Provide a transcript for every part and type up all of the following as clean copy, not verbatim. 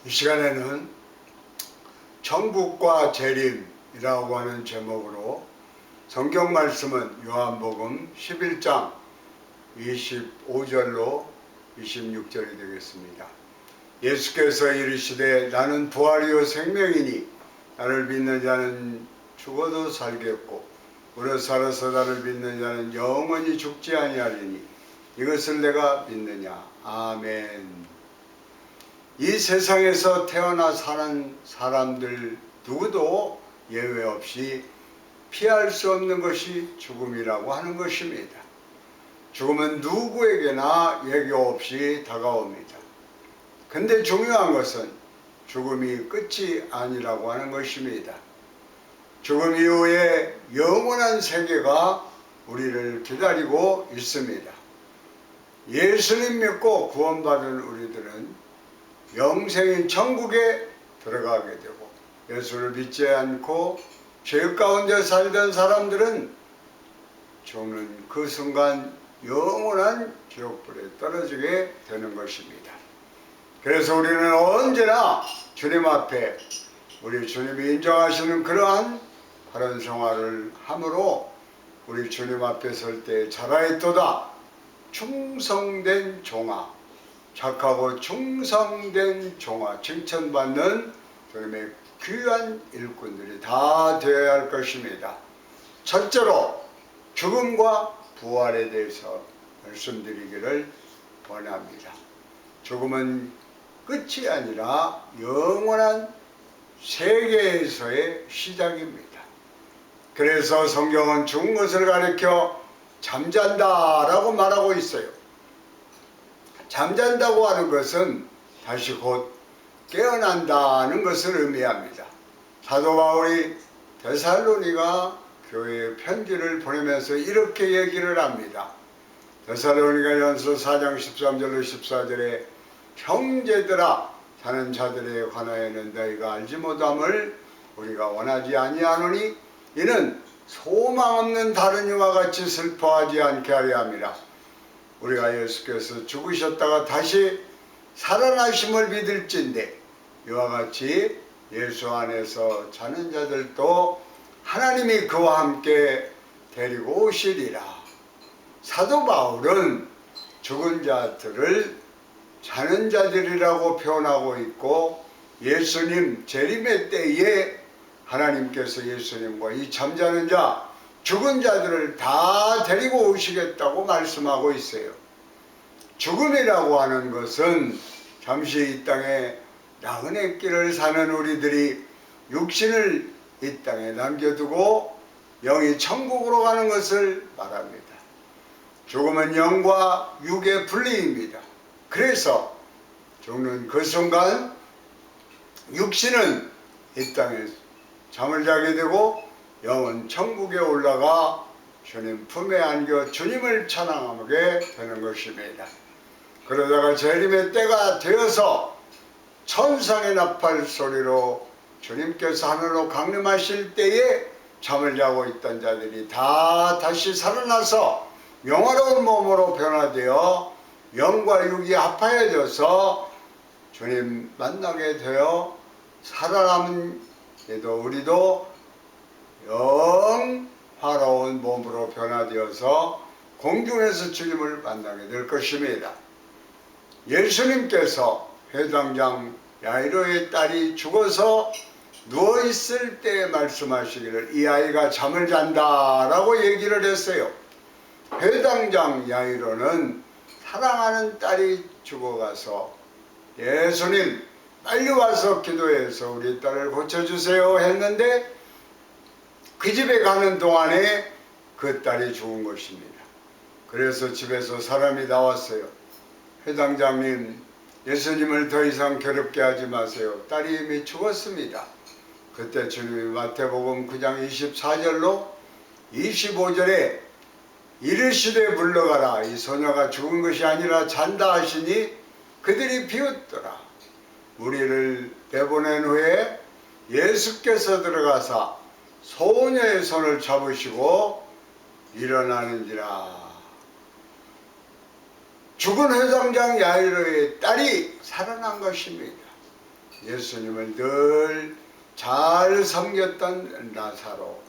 이 시간에는 천국과 재림이라고 하는 제목으로 성경 말씀은 요한복음 11장 25절로 26절이 되겠습니다. 예수께서 이르시되 나는 부활이요 생명이니 나를 믿는 자는 죽어도 살겠고 오늘 살아서 나를 믿는 자는 영원히 죽지 아니하리니 이것을 내가 믿느냐. 아멘. 이 세상에서 태어나 사는 사람들 누구도 예외 없이 피할 수 없는 것이 죽음이라고 하는 것입니다. 죽음은 누구에게나 예고 없이 다가옵니다. 근데 중요한 것은 죽음이 끝이 아니라고 하는 것입니다. 죽음 이후에 영원한 세계가 우리를 기다리고 있습니다. 예수님 믿고 구원받은 우리들은 영생인 천국에 들어가게 되고, 예수를 믿지 않고 죄 가운데 살던 사람들은 죽는 그 순간 영원한 지옥불에 떨어지게 되는 것입니다. 그래서 우리는 언제나 주님 앞에 우리 주님이 인정하시는 그러한 바른 생활을 함으로 우리 주님 앞에 설 때 잘하였도다. 충성된 종아, 착하고 충성된 종아, 칭찬받는 주님의 귀한 일꾼들이 다 되어야 할 것입니다. 첫째로 죽음과 부활에 대해서 말씀드리기를 원합니다. 죽음은 끝이 아니라 영원한 세계에서의 시작입니다. 그래서 성경은 죽은 것을 가리켜 잠잔다라고 말하고 있어요. 잠잔다고 하는 것은 다시 곧 깨어난다는 것을 의미합니다. 사도 바울이 데살로니가 교회에 편지를 보내면서 이렇게 얘기를 합니다. 데살로니가전서 4장 13절로 14절에 형제들아, 사는 자들에 관하여는 너희가 알지 못함을 우리가 원하지 아니하노니 이는 소망 없는 다른 이와 같이 슬퍼하지 않게 하려 함이라. 우리가 예수께서 죽으셨다가 다시 살아나심을 믿을진데 이와 같이 예수 안에서 자는 자들도 하나님이 그와 함께 데리고 오시리라. 사도 바울은 죽은 자들을 자는 자들이라고 표현하고 있고, 예수님 재림의 때에 하나님께서 예수님과 이 잠자는 자, 죽은 자들을 다 데리고 오시겠다고 말씀하고 있어요. 죽음이라고 하는 것은 잠시 이 땅에 나그네 길을 사는 우리들이 육신을 이 땅에 남겨두고 영이 천국으로 가는 것을 말합니다. 죽음은 영과 육의 분리입니다. 그래서 죽는 그 순간 육신은 이 땅에 잠을 자게 되고 영은 천국에 올라가 주님 품에 안겨 주님을 찬양하게 되는 것입니다. 그러다가 재림의 때가 되어서 천상의 나팔 소리로 주님께서 하늘로 강림하실 때에 잠을 자고 있던 자들이 다 다시 살아나서 영화로운 몸으로 변화되어 영과 육이 합하여져서 주님 만나게 되어 살아남은 우리도 영화로운 몸으로 변화되어서 공중에서 주님을 만나게 될 것입니다. 예수님께서 회당장 야이로의 딸이 죽어서 누워있을 때 말씀하시기를 이 아이가 잠을 잔다라고 얘기를 했어요. 회당장 야이로는 사랑하는 딸이 죽어가서 예수님 빨리 와서 기도해서 우리 딸을 고쳐주세요 했는데 그 집에 가는 동안에 그 딸이 죽은 것입니다. 그래서 집에서 사람이 나왔어요. 회당장님, 예수님을 더 이상 괴롭게 하지 마세요. 딸이 이미 죽었습니다. 그때 주님이 마태복음 9장 24절로 25절에 이르시되 물러가라. 이 소녀가 죽은 것이 아니라 잔다 하시니 그들이 비웃더라. 우리를 내보낸 후에 예수께서 들어가사 소녀의 손을 잡으시고 일어나는지라. 죽은 회당장 야이로의 딸이 살아난 것입니다. 예수님을 늘 잘 섬겼던 나사로,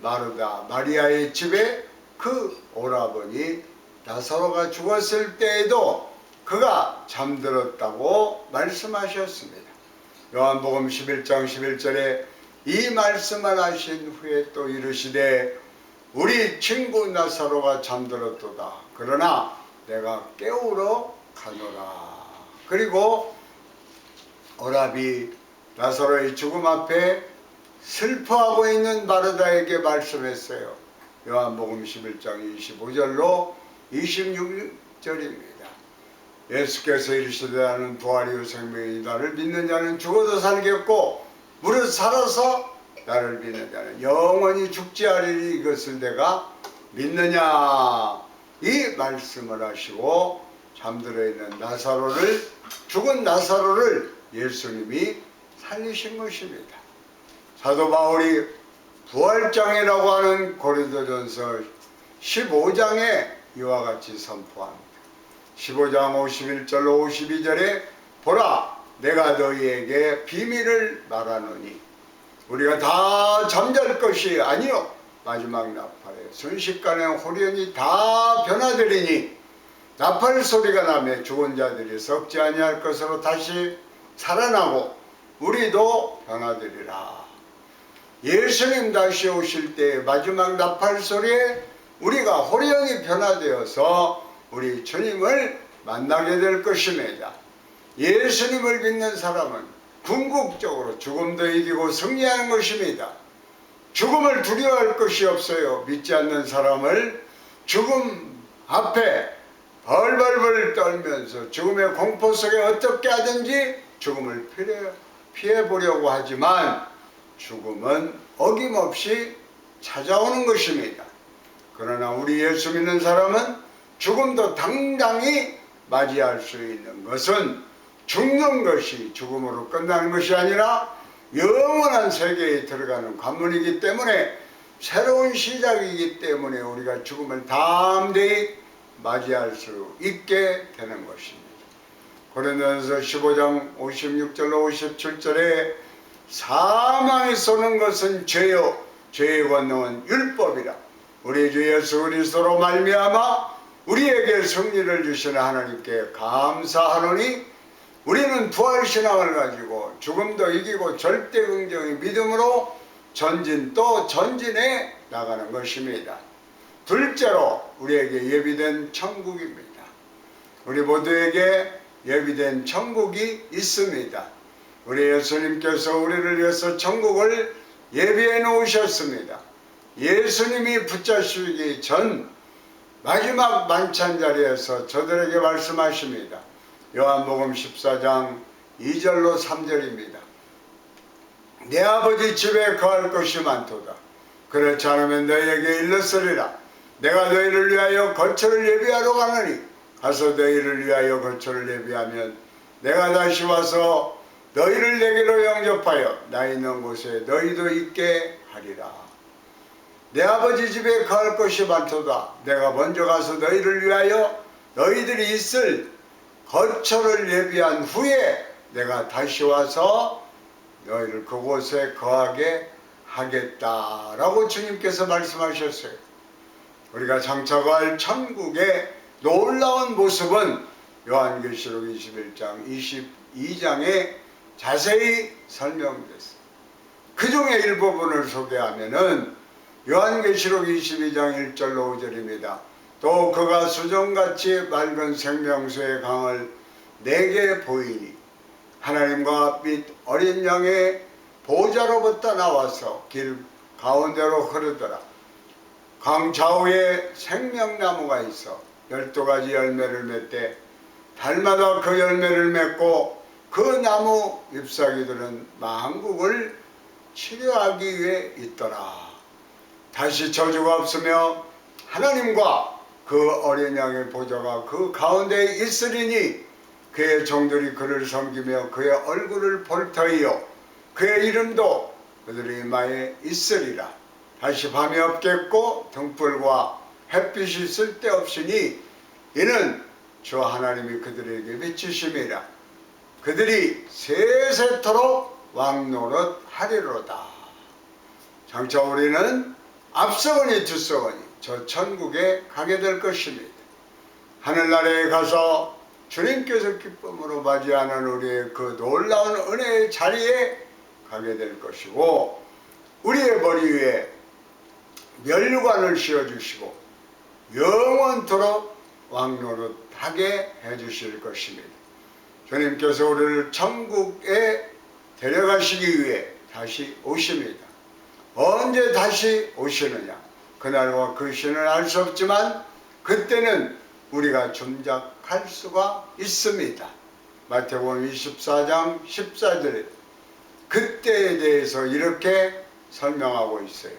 마르다 마리아의 집에 그 오라버니 나사로가 죽었을 때에도 그가 잠들었다고 말씀하셨습니다. 요한복음 11장 11절에 이 말씀을 하신 후에 또 이르시되 우리 친구 나사로가 잠들었도다. 그러나 내가 깨우러 가노라. 그리고 오라비 나사로의 죽음 앞에 슬퍼하고 있는 마르다에게 말씀했어요. 요한복음 11장 25절로 26절입니다. 예수께서 이르시되 나는 부활이요 생명이니 나를 믿는 자는 죽어도 살겠고 무릇 살아서 나를 믿는 자는 영원히 죽지 않으리니 이것을 내가 믿느냐. 이 말씀을 하시고 잠들어 있는 나사로를, 죽은 나사로를 예수님이 살리신 것입니다. 사도 바울이 부활장이라고 하는 고린도전서 15장에 이와 같이 선포합니다. 15장 51절로 52절에 보라 내가 너희에게 비밀을 말하노니 우리가 다 잠잘 것이 아니요 마지막 나팔에 순식간에 호련히 다 변화되리니 나팔 소리가 나며 죽은 자들이 썩지 아니할 것으로 다시 살아나고 우리도 변화되리라. 예수님 다시 오실 때 마지막 나팔 소리에 우리가 호련히 변화되어서 우리 주님을 만나게 될 것입니다. 예수님을 믿는 사람은 궁극적으로 죽음도 이기고 승리하는 것입니다. 죽음을 두려워할 것이 없어요. 믿지 않는 사람을 죽음 앞에 벌벌벌 떨면서 죽음의 공포 속에 어떻게 하든지 죽음을 피해보려고 하지만 죽음은 어김없이 찾아오는 것입니다. 그러나 우리 예수 믿는 사람은 죽음도 당당히 맞이할 수 있는 것은 죽는 것이 죽음으로 끝나는 것이 아니라 영원한 세계에 들어가는 관문이기 때문에 새로운 시작이기 때문에 우리가 죽음을 담대히 맞이할 수 있게 되는 것입니다. 고린도전서 15장 56절로 57절에 사망이 쏘는 것은 죄요 죄의 권능은 율법이라 우리 주 예수 그리스도로 말미암아 우리에게 승리를 주시는 하나님께 감사하노니 우리는 부활신앙을 가지고 죽음도 이기고 절대 긍정의 믿음으로 전진 또 전진해 나가는 것입니다. 둘째로 우리에게 예비된 천국입니다. 우리 모두에게 예비된 천국이 있습니다. 우리 예수님께서 우리를 위해서 천국을 예비해 놓으셨습니다. 예수님이 붙잡히기 전 마지막 만찬 자리에서 저들에게 말씀하십니다. 요한복음 14장 2절로 3절입니다. 내 아버지 집에 거할 것이 많도다. 그렇지 않으면 너희에게 일렀으리라. 내가 너희를 위하여 거처를 예비하러 가느니 가서 너희를 위하여 거처를 예비하면 내가 다시 와서 너희를 내게로 영접하여 나 있는 곳에 너희도 있게 하리라. 내 아버지 집에 거할 것이 많도다. 내가 먼저 가서 너희를 위하여 너희들이 있을 거처를 예비한 후에 내가 다시 와서 너희를 그곳에 거하게 하겠다라고 주님께서 말씀하셨어요. 우리가 장차갈 천국의 놀라운 모습은 요한계시록 21장 22장에 자세히 설명됐습니다. 그 중에 일부분을 소개하면은 요한계시록 22장 1절로 5절입니다. 또 그가 수정같이 맑은 생명수의 강을 내게 보이니 하나님과 및 어린 양의 보좌로부터 나와서 길 가운데로 흐르더라. 강 좌우에 생명나무가 있어 12가지 열매를 맺되 달마다 그 열매를 맺고 그 나무 잎사귀들은 만국을 치료하기 위해 있더라. 다시 저주가 없으며 하나님과 그 어린 양의 보좌가 그 가운데에 있으리니 그의 종들이 그를 섬기며 그의 얼굴을 볼 터이요 그의 이름도 그들의 이마에 있으리라. 다시 밤이 없겠고 등불과 햇빛이 쓸데없으니 이는 주 하나님이 그들에게 비추심이라. 그들이 세세토록 왕노릇 하리로다. 장차 우리는 앞서거니 뒤서거니 저 천국에 가게 될 것입니다. 하늘나라에 가서 주님께서 기쁨으로 맞이하는 우리의 그 놀라운 은혜의 자리에 가게 될 것이고, 우리의 머리 위에 멸관을 씌워주시고 영원토록 왕노릇하게 해주실 것입니다. 주님께서 우리를 천국에 데려가시기 위해 다시 오십니다. 언제 다시 오시느냐, 그날과 그 시는 알 수 없지만 그때는 우리가 짐작할 수가 있습니다. 마태복음 24장 14절에 그때에 대해서 이렇게 설명하고 있어요.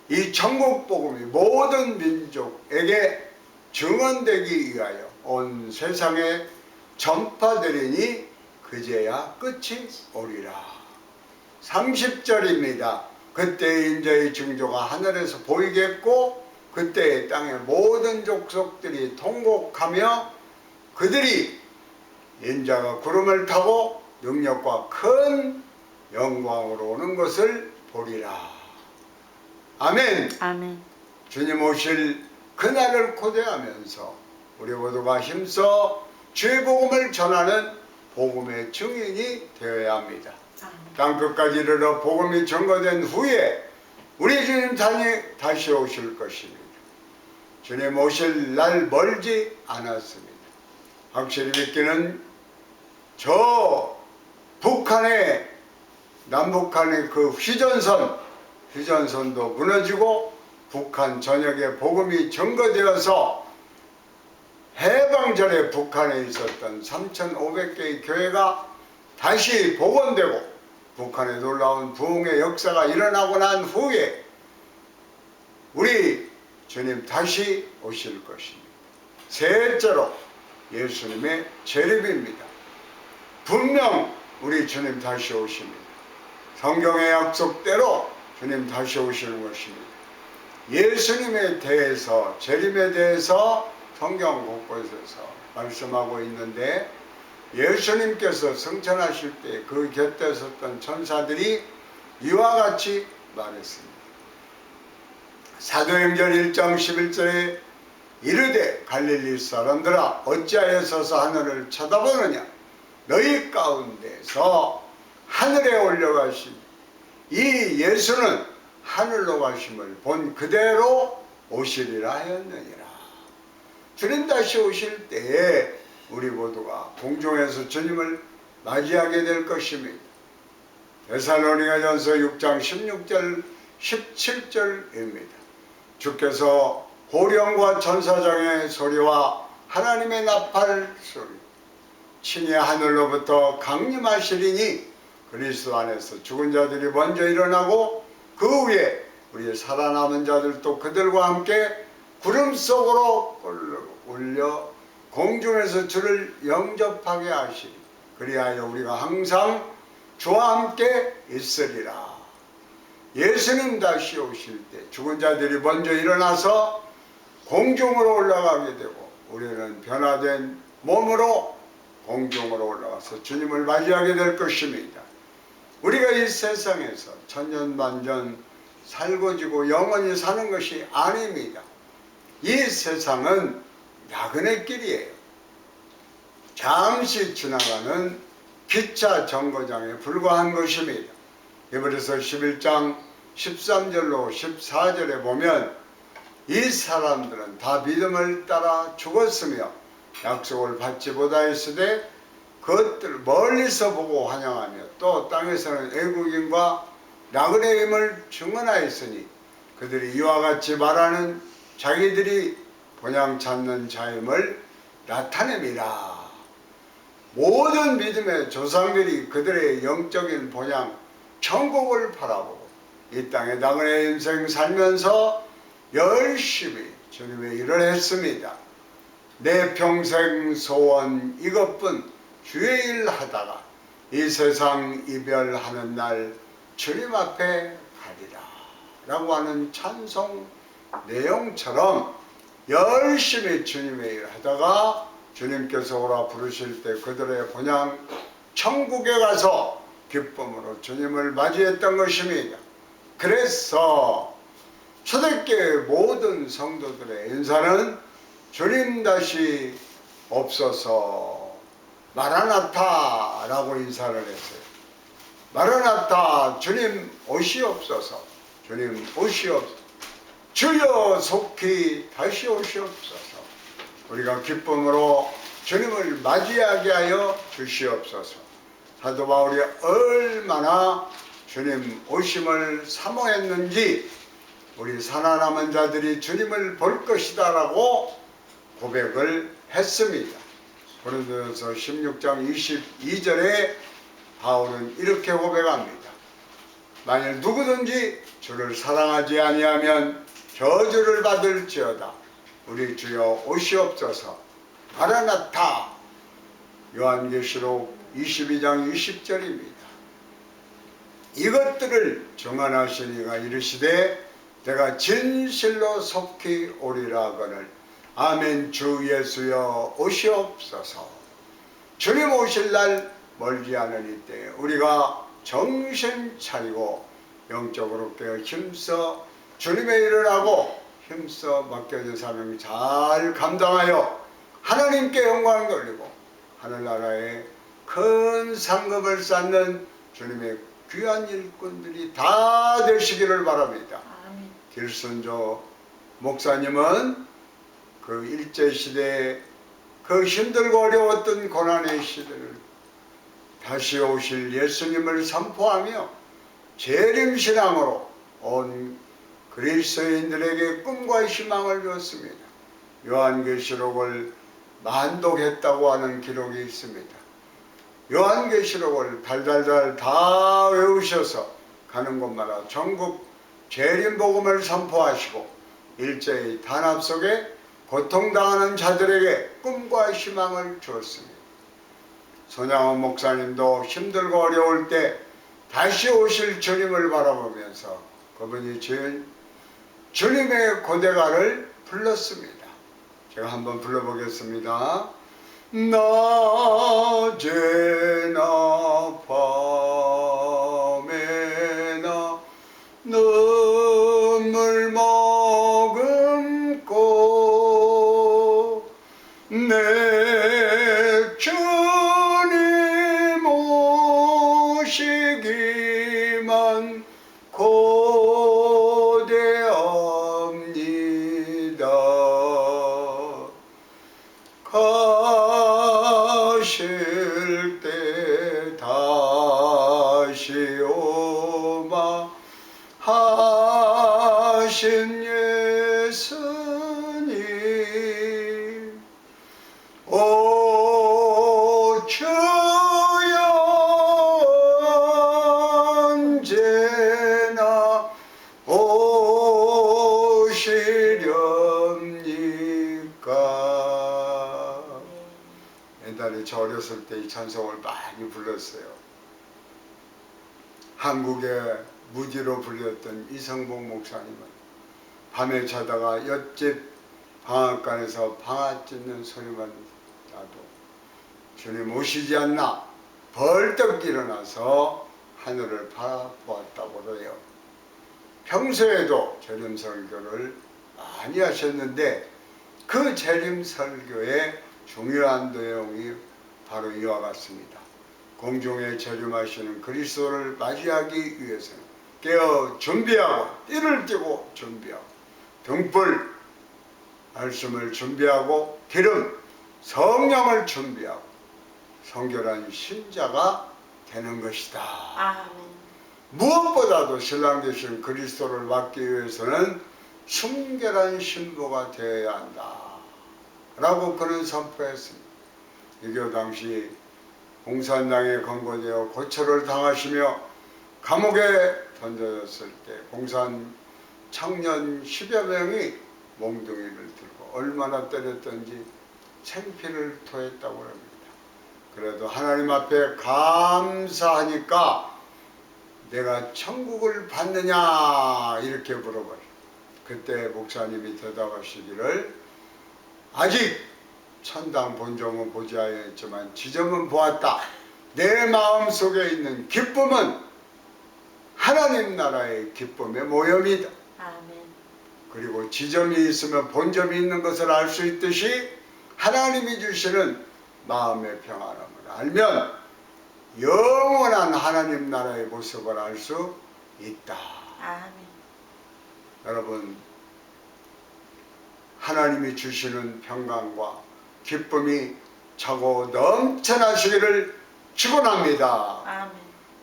이 천국 복음이 모든 민족에게 증언되기 위하여 온 세상에 전파되리니 그제야 끝이 오리라. 30절입니다. 그때 인자의 징조가 하늘에서 보이겠고 그때 땅의 모든 족속들이 통곡하며 그들이 인자가 구름을 타고 능력과 큰 영광으로 오는 것을 보리라. 아멘. 아멘. 주님 오실 그날을 고대하면서 우리 모두가 힘써 주의 복음을 전하는 복음의 증인이 되어야 합니다. 땅끝까지 이르러 복음이 전거된 후에 우리 주님 다시 오실 것입니다. 주님 오실 날 멀지 않았습니다. 확실히 믿기는 저 북한의 남북한의 그 휴전선도 무너지고 북한 전역에 복음이 전거되어서 해방전에 북한에 있었던 3,500개의 교회가 다시 복원되고 북한의 놀라운 부흥의 역사가 일어나고 난 후에 우리 주님 다시 오실 것입니다. 셋째로 예수님의 재림입니다. 분명 우리 주님 다시 오십니다. 성경의 약속대로 주님 다시 오시는 것입니다. 예수님에 대해서, 재림에 대해서 성경 곳곳에서 말씀하고 있는데, 예수님께서 승천하실 때 그 곁에 섰던 천사들이 이와 같이 말했습니다. 사도행전 1장 11절에 이르되 갈릴리 사람들아 어찌하여 서서 하늘을 쳐다보느냐, 너희 가운데서 하늘에 올려가신 이 예수는 하늘로 가심을 본 그대로 오시리라 하였느니라. 주님 다시 오실 때에 우리 모두가 공중에서 주님을 맞이하게 될 것입니다. 데살로니가전서 6장 16절 17절입니다. 주께서 호령과 천사장의 소리와 하나님의 나팔 소리 친히 하늘로부터 강림하시리니 그리스도 안에서 죽은 자들이 먼저 일어나고 그 후에 우리 살아남은 자들도 그들과 함께 구름 속으로 올려 공중에서 주를 영접하게 하시리. 그리하여 우리가 항상 주와 함께 있으리라. 예수님 다시 오실 때 죽은 자들이 먼저 일어나서 공중으로 올라가게 되고 우리는 변화된 몸으로 공중으로 올라가서 주님을 맞이하게 될 것입니다. 우리가 이 세상에서 천년만년 살고 지고 영원히 사는 것이 아닙니다. 이 세상은 야근의 길이에요. 잠시 지나가는 기차 정거장에 불과한 것입니다. 히브리서 11장 13절로 14절에 보면 이 사람들은 다 믿음을 따라 죽었으며 약속을 받지 못하였으되 그것들을 멀리서 보고 환영하며 또 땅에서는 애국인과 나그네임을 증언하였으니 그들이 이와 같이 말하는 자기들이 본향 찾는 자임을 나타냅니다. 모든 믿음의 조상들이 그들의 영적인 본향 천국을 바라보고 이 땅에 나그네 인생 살면서 열심히 주님의 일을 했습니다. 내 평생 소원 이것뿐 주의 일 하다가 이 세상 이별하는 날 주님 앞에 가리라 라고 하는 찬송 내용처럼 열심히 주님의 일 하다가 주님께서 오라 부르실 때 그들의 본향 천국에 가서 기쁨으로 주님을 맞이했던 것입니다. 그래서 초대교회 모든 성도들의 인사는 주님 다시 없어서 마라나타 라고 인사를 했어요. 마라나타, 주님 오시옵소서. 주님 오시옵소서. 주여 속히 다시 오시옵소서. 우리가 기쁨으로 주님을 맞이하게 하여 주시옵소서. 사도 바울이 얼마나 주님 오심을 사모했는지 우리 살아남은 자들이 주님을 볼 것이다 라고 고백을 했습니다. 고린도전서 16장 22절에 바울은 이렇게 고백합니다. 만일 누구든지 주를 사랑하지 아니하면 저주를 받을지어다. 우리 주여 오시옵소서. 마라나타. 요한계시록 22장 20절입니다. 이것들을 정언하신 이가 이르시되 내가 진실로 속히 오리라 하거늘 아멘. 주 예수여 오시옵소서. 주님 오실 날 멀지 않은 이때에 우리가 정신 차리고 영적으로 깨어 힘써 주님의 일을 하고 힘써 맡겨진 사명 잘 감당하여 하나님께 영광을 돌리고 하늘나라에 큰 상급을 쌓는 주님의 귀한 일꾼들이 다 되시기를 바랍니다. 길순조 목사님은 그 일제시대에 그 힘들고 어려웠던 고난의 시대를 다시 오실 예수님을 선포하며 재림신앙으로 온 그리스도인들에게 꿈과 희망을 줬습니다. 요한계시록을 만독했다고 하는 기록이 있습니다. 요한계시록을 달달달 다 외우셔서 가는 곳마다 전국 재림복음을 선포하시고 일제의 단합 속에 고통당하는 자들에게 꿈과 희망을 주었습니다. 손양원 목사님도 힘들고 어려울 때 다시 오실 주님을 바라보면서 그분이 지은 주님의 고대가를 불렀습니다. 제가 한번 불러보겠습니다. 낮에나 밤에나 눈물 머금고 내 주님 오시기만 고대합니다. 가실 때 다시 오마 하신 예수님 오 주여 언제나 오시렵니까. 옛날에 저 어렸을 때 이 찬송을 많이 불렀어요. 한국에 무지로 불렸던 이성복 목사님은 밤에 자다가 옆집 방앗간에서 방앗 찢는 소리만 나도 주님 오시지 않나 벌떡 일어나서 하늘을 바라보았다고 해요. 평소에도 재림 설교를 많이 하셨는데 그 재림 설교의 중요한 내용이 바로 이와 같습니다. 공중에 재림하시는 그리스도를 맞이하기 위해서는 깨어 준비하고 띠를 띠고 준비하고 등불 말씀을 준비하고 기름 성령을 준비하고 성결한 신자가 되는 것이다. 아멘. 무엇보다도 신랑 되신 그리스도를 맡기 위해서는 순결한 신부가 되어야 한다 라고 그는 선포했습니다. 이교 당시 공산당에 건거되어 고초를 당하시며 감옥에 던져졌을 때 공산 청년 10여 명이 몽둥이를 들고 얼마나 때렸던지 생피를 토했다고 합니다. 그래도 하나님 앞에 감사하니까 내가 천국을 받느냐 이렇게 물어봐요. 그때 목사님이 대답하시기를 아직 천당 본종은 보지 않았지만 지점은 보았다. 내 마음속에 있는 기쁨은 하나님 나라의 기쁨의 모형이다. 아멘. 그리고 지점이 있으면 본점이 있는 것을 알 수 있듯이 하나님이 주시는 마음의 평안함을 알면 영원한 하나님 나라의 모습을 알 수 있다. 아멘. 여러분, 하나님이 주시는 평강과 기쁨이 차고 넘쳐나시기를 축원합니다. 아멘.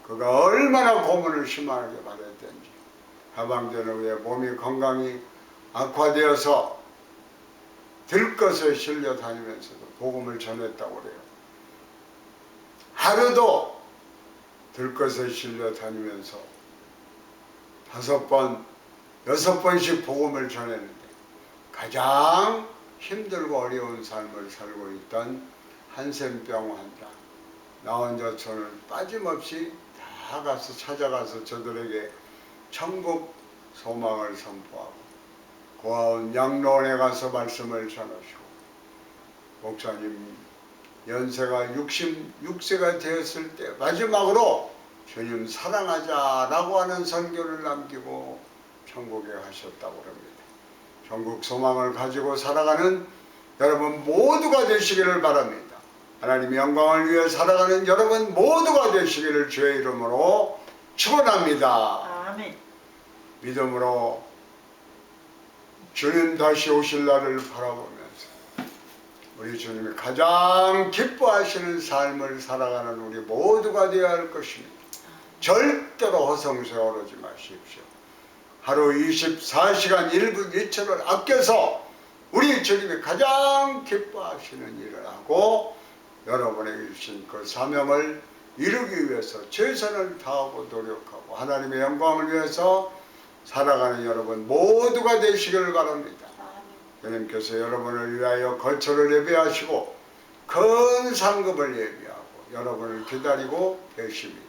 그가 얼마나 고문을 심하게 받았든지 해방되는 후에 몸이 건강이 악화되어서 들것에 실려 다니면서도 복음을 전했다고 그래요. 하루도 들것에 실려 다니면서 5번, 6번씩 복음을 전했는데 가장 힘들고 어려운 삶을 살고 있던 한센병 환자, 나 혼자 저는 빠짐없이 다 가서 찾아가서 저들에게 천국 소망을 선포하고 고아원 양로원에 가서 말씀을 전하시고, 목사님 연세가 66세가 되었을 때 마지막으로 주님 사랑하자라고 하는 선교를 남기고 천국에 가셨다고 합니다. 천국 소망을 가지고 살아가는 여러분 모두가 되시기를 바랍니다. 하나님의 영광을 위해 살아가는 여러분 모두가 되시기를 주의 이름으로 축원합니다. 아멘. 믿음으로 주님 다시 오실 날을 바라보면서 우리 주님이 가장 기뻐하시는 삶을 살아가는 우리 모두가 되어야 할 것입니다. 절대로 허송세에 오르지 마십시오. 하루 24시간 1분 1초를 아껴서 우리 주님이 가장 기뻐하시는 일을 하고 여러분에게 주신 그 사명을 이루기 위해서 최선을 다하고 노력하고 하나님의 영광을 위해서 살아가는 여러분 모두가 되시기를 바랍니다. 주님께서 여러분을 위하여 거처를 예배하시고 큰 상급을 예비하고 여러분을 기다리고 계십니다.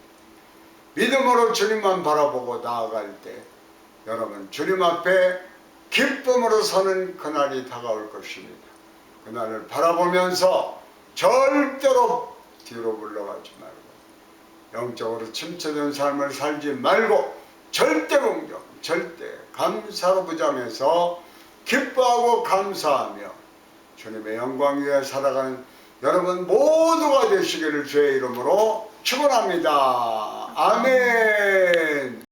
믿음으로 주님만 바라보고 나아갈 때 여러분 주님 앞에 기쁨으로 서는 그날이 다가올 것입니다. 그날을 바라보면서 절대로 뒤로 물러가지 말고 영적으로 침체된 삶을 살지 말고 절대 긍정, 절대 감사로 무장해서 기뻐하고 감사하며 주님의 영광 위에 살아가는 여러분 모두가 되시기를 주의 이름으로 축원합니다. 아멘.